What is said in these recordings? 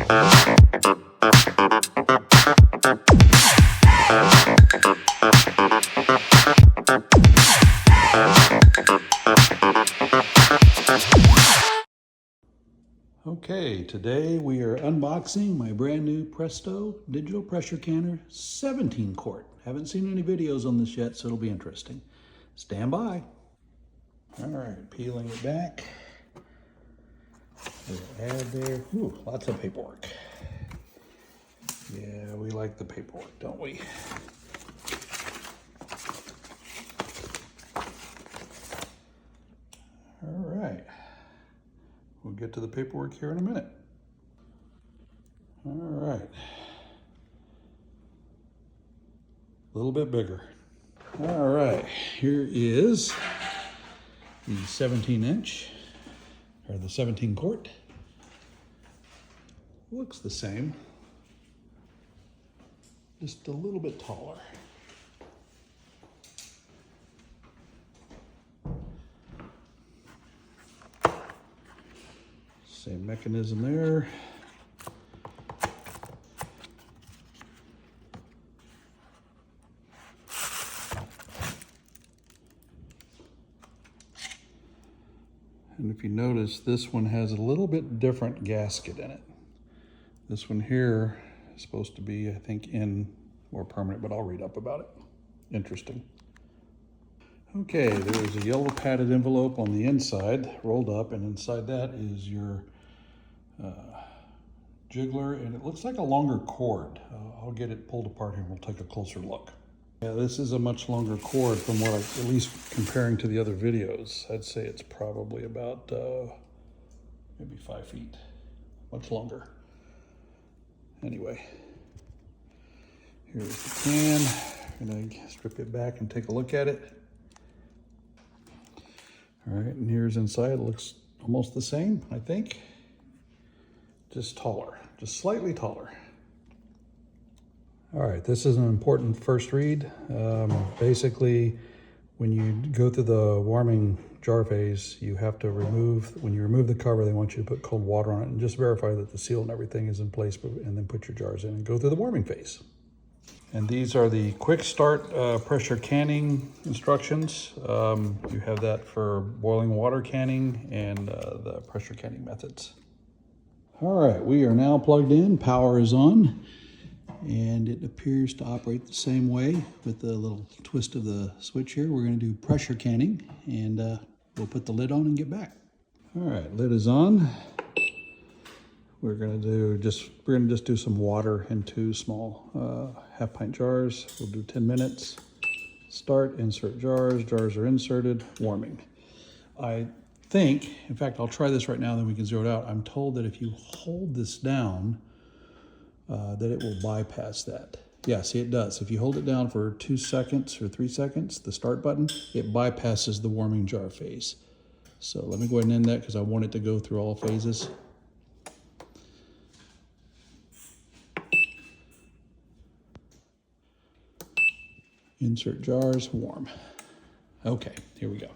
Okay, today we are unboxing my brand new Presto Digital Pressure Canner 17 quart. Haven't seen any videos on this yet, so it'll be interesting. Stand by. All right, peeling it back. We'll add there. Ooh, lots of paperwork. Yeah, we like the paperwork, don't we? All right. We'll get to the paperwork here in a minute. All right. A little bit bigger. All right, here is the 17-inch, or the 17 quart. Looks the same, just a little bit taller. Same mechanism there. And if you notice, this one has a little bit different gasket in it. This one here is supposed to be, I think, in more permanent, but I'll read up about it. Interesting. Okay, there's a yellow padded envelope on the inside, rolled up, and inside that is your jiggler, and it looks like a longer cord. I'll get it pulled apart here and we'll take a closer look. Yeah, this is a much longer cord from what at least comparing to the other videos. I'd say it's probably about maybe 5 feet, much longer. Anyway, here's the can. I'm gonna strip it back and take a look at it. All right, and here's inside. It looks almost the same, I think. Just taller, just slightly taller. All right, this is an important first read. Basically, when you go through the warming jar phase, you have to remove, when you remove the cover, they want you to put cold water on it and just verify that the seal and everything is in place, and then put your jars in and go through the warming phase. And these are the quick start pressure canning instructions. You have that for boiling water canning and the pressure canning methods. All right, we are now plugged in, power is on, and it appears to operate the same way with the little twist of the switch here. We're gonna do pressure canning, and we'll put the lid on and get back. All right, lid is on. We're gonna just do some water in 2 small half-pint jars. We'll do 10 minutes. Start, insert jars. Jars are inserted, warming. I think, in fact, I'll try this right now, then we can zero it out. I'm told that if you hold this down, that it will bypass that. Yeah, see, it does. If you hold it down for 2 seconds or 3 seconds, the start button, it bypasses the warming jar phase. So let me go ahead and end that because I want it to go through all phases. Insert jars, warm. Okay, here we go.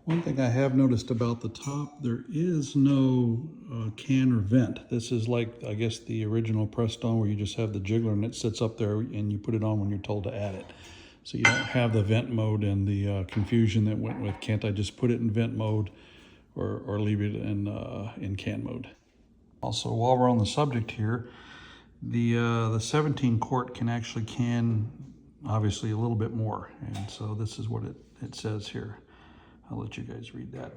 One thing I have noticed about the top, there is no can or vent. This is like, I guess, the original Presto where you just have the jiggler and it sits up there and you put it on when you're told to add it. So you don't have the vent mode and the confusion that went with, can't I just put it in vent mode or leave it in can mode. Also, while we're on the subject here, the 17 quart can actually can, obviously, a little bit more. And so this is what it says here. I'll let you guys read that.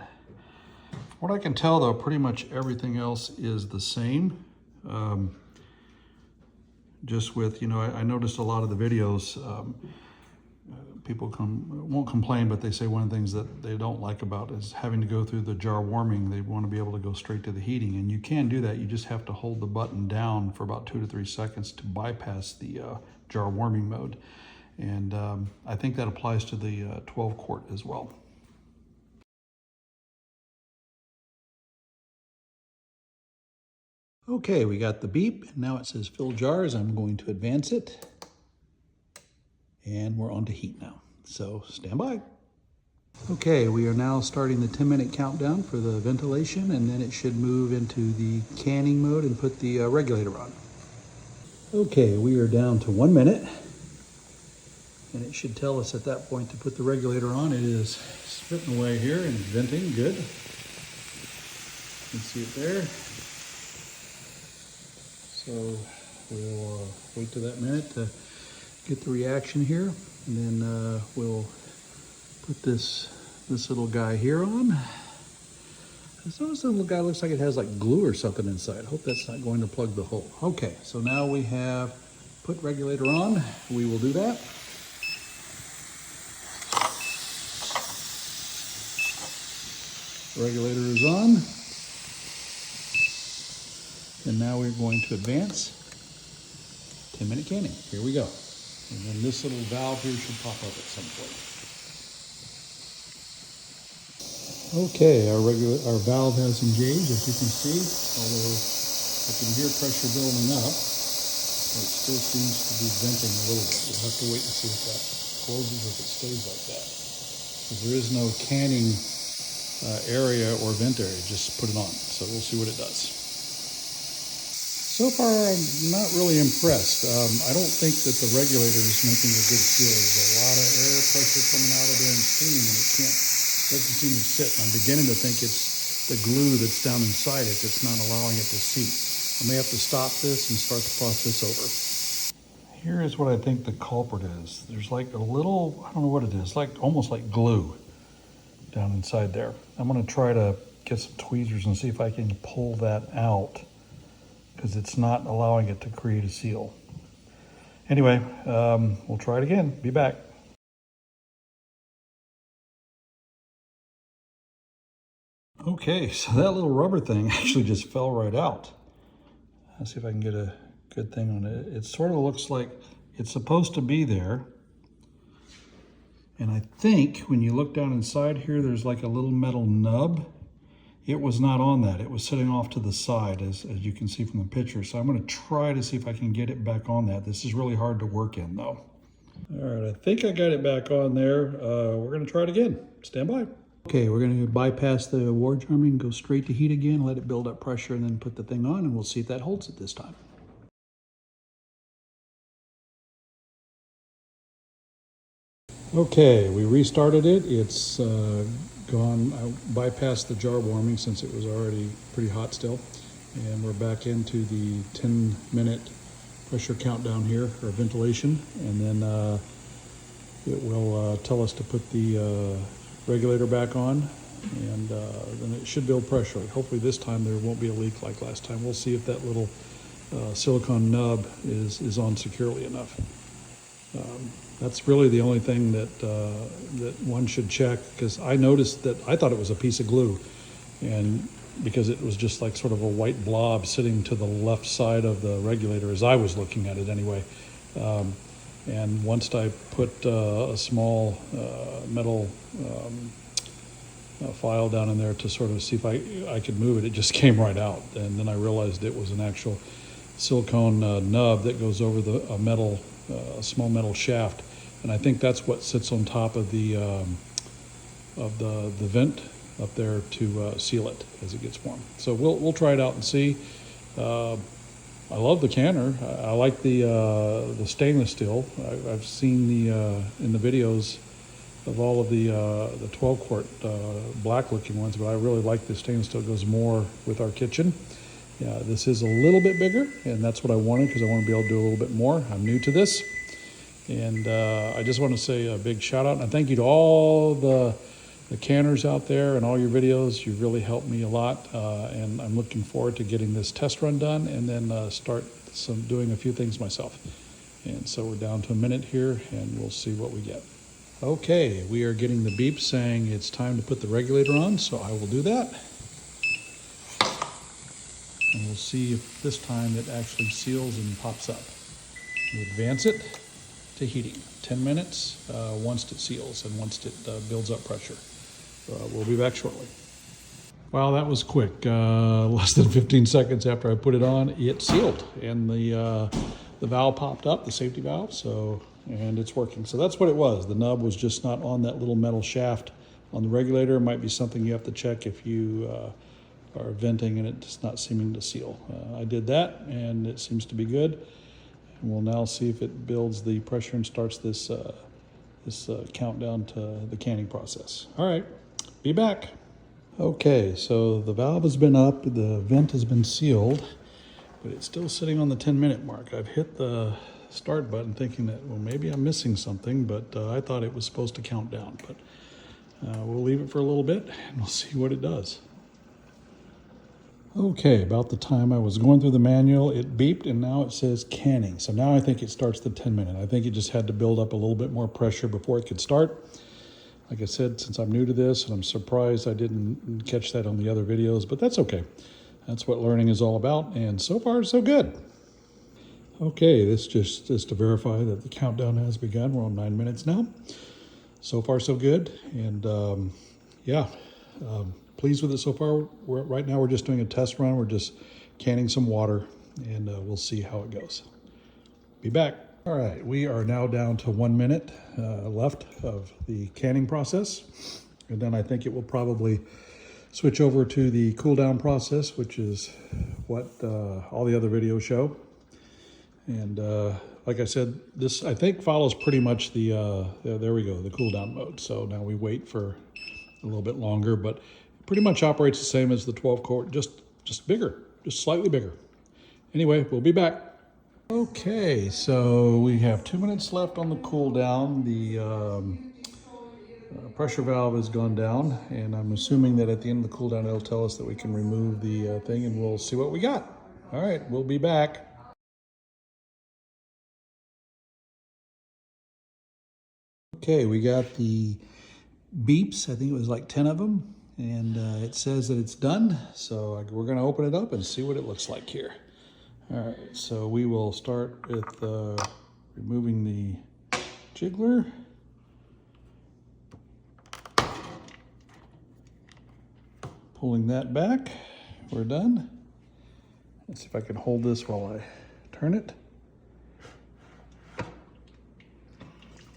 What I can tell, though, pretty much everything else is the same. Just with, you know, I noticed a lot of the videos, people won't complain, but they say one of the things that they don't like about is having to go through the jar warming. They want to be able to go straight to the heating, and you can do that. You just have to hold the button down for about 2 to 3 seconds to bypass the jar warming mode. And I think that applies to the 12 quart as well. Okay, we got the beep. Now it says fill jars. I'm going to advance it. And we're on to heat now. So stand by. Okay, we are now starting the 10-minute countdown for the ventilation, and then it should move into the canning mode and put the regulator on. Okay, we are down to 1 minute, and it should tell us at that point to put the regulator on. It is spitting away here and venting, good. You can see it there. So we'll wait to that minute to get the reaction here, and then we'll put this little guy here on. This little guy looks like it has like glue or something inside. Hope that's not going to plug the hole. Okay, so now we have put regulator on. We will do that. Regulator is on. And now we're going to advance 10-minute canning. Here we go. And then this little valve here should pop up at some point. Okay, our valve has engaged, as you can see, although I can hear pressure building up, it still seems to be venting a little bit. We'll have to wait and see if that closes or if it stays like that. Because there is no canning area or vent area, just put it on. So we'll see what it does. So far, I'm not really impressed. I don't think that the regulator is making a good seal. There's a lot of air pressure coming out of there and steam, and it doesn't seem to sit. And I'm beginning to think it's the glue that's down inside it that's not allowing it to seat. I may have to stop this and start the process over. Here is what I think the culprit is. There's like a little, I don't know what it is, like almost like glue down inside there. I'm gonna try to get some tweezers and see if I can pull that out, because it's not allowing it to create a seal. Anyway, we'll try it again. Be back. Okay, so that little rubber thing actually just fell right out. Let's see if I can get a good thing on it. It sort of looks like it's supposed to be there. And I think when you look down inside here, there's like a little metal nub. It was not on that. It was sitting off to the side, as you can see from the picture. So I'm going to try to see if I can get it back on that. This is really hard to work in, though. All right, I think I got it back on there. We're going to try it again. Stand by. Okay, we're going to bypass the war jamming, go straight to heat again, let it build up pressure, and then put the thing on, and we'll see if that holds it this time. Okay, we restarted it. It's gone. I bypassed the jar warming since it was already pretty hot still. And we're back into the 10-minute pressure countdown here, or ventilation. And then it will tell us to put the regulator back on. And then it should build pressure. Hopefully this time there won't be a leak like last time. We'll see if that little silicone nub is on securely enough. That's really the only thing that that one should check, because I noticed that I thought it was a piece of glue, and because it was just like sort of a white blob sitting to the left side of the regulator as I was looking at it anyway. And once I put a small metal file down in there to sort of see if I could move it, it just came right out. And then I realized it was an actual silicone nub that goes over a metal, small metal shaft. And I think that's what sits on top of the vent up there to seal it as it gets warm. So we'll try it out and see. I love the canner. I like the stainless steel. I've seen in the videos of all of the 12-quart black looking ones, but I really like the stainless steel. It goes more with our kitchen. Yeah, this is a little bit bigger, and that's what I wanted, because I want to be able to do a little bit more. I'm new to this. And I just want to say a big shout out and thank you to all the canners out there and all your videos. You've really helped me a lot, and I'm looking forward to getting this test run done and then start doing a few things myself. And so we're down to a minute here, and we'll see what we get. Okay, we are getting the beep saying it's time to put the regulator on, so I will do that. And we'll see if this time it actually seals and pops up. We advance it to heating. 10 minutes once it seals and once it builds up pressure. We'll be back shortly. Wow, that was quick. Less than 15 seconds after I put it on, it sealed, and the valve popped up, the safety valve, and it's working. So that's what it was. The nub was just not on that little metal shaft on the regulator. It might be something you have to check if you are venting and it's not seeming to seal. I did that and it seems to be good. And we'll now see if it builds the pressure and starts this countdown to the canning process. All right, be back. Okay, so the valve has been up, the vent has been sealed, but it's still sitting on the 10-minute mark. I've hit the start button thinking that, well, maybe I'm missing something, but I thought it was supposed to count down. But we'll leave it for a little bit and we'll see what it does. Okay, about the time I was going through the manual, it beeped and now it says canning. So now I think it starts the 10-minute. I think it just had to build up a little bit more pressure before it could start. Like I said, since I'm new to this, and I'm surprised I didn't catch that on the other videos, but that's okay. That's what learning is all about, and so far, so good. Okay, this just to verify that the countdown has begun. We're on 9 minutes now. So far, so good, and pleased with it so far. Right now, we're just doing a test run. We're just canning some water, and we'll see how it goes. Be back. All right, we are now down to 1 minute left of the canning process. And then I think it will probably switch over to the cool down process, which is what all the other videos show. And like I said, this I think follows pretty much the, there we go, the cool down mode. So now we wait for a little bit longer, but it pretty much operates the same as the 12-quart, just bigger, just slightly bigger. Anyway, we'll be back. Okay, so we have 2 minutes left on the cool down. The pressure valve has gone down, and I'm assuming that at the end of the cool down, it'll tell us that we can remove the thing, and we'll see what we got. All right, we'll be back. Okay, we got the beeps. I think it was like 10 of them, and it says that it's done. So we're going to open it up and see what it looks like here. All right, so we will start with removing the jiggler. Pulling that back, we're done. Let's see if I can hold this while I turn it.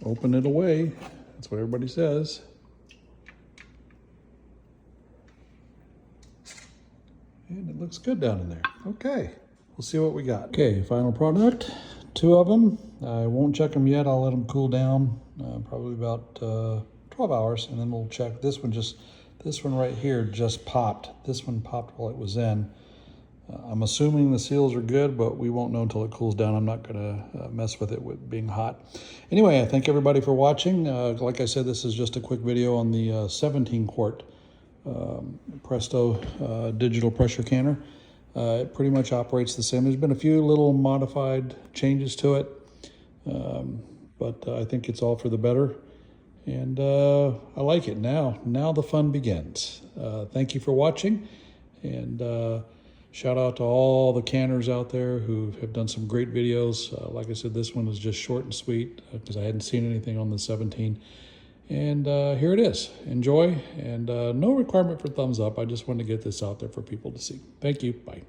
Open it away, that's what everybody says. And it looks good down in there, okay. We'll see what we got. Okay, final product, 2 of them. I won't check them yet. I'll let them cool down, probably about 12 hours, and then we'll check. This one right here just popped. This one popped while it was in. I'm assuming the seals are good, but we won't know until it cools down. I'm not gonna mess with it with being hot. Anyway, I thank everybody for watching. Like I said, this is just a quick video on the 17-quart Presto digital pressure canner. It pretty much operates the same. There's been a few little modified changes to it, but I think it's all for the better. And I like it. Now the fun begins. Thank you for watching, and shout out to all the canners out there who have done some great videos. Like I said, this one was just short and sweet because I hadn't seen anything on the 17. And here it is. Enjoy, and no requirement for thumbs up. I just wanted to get this out there for people to see. Thank you. Bye.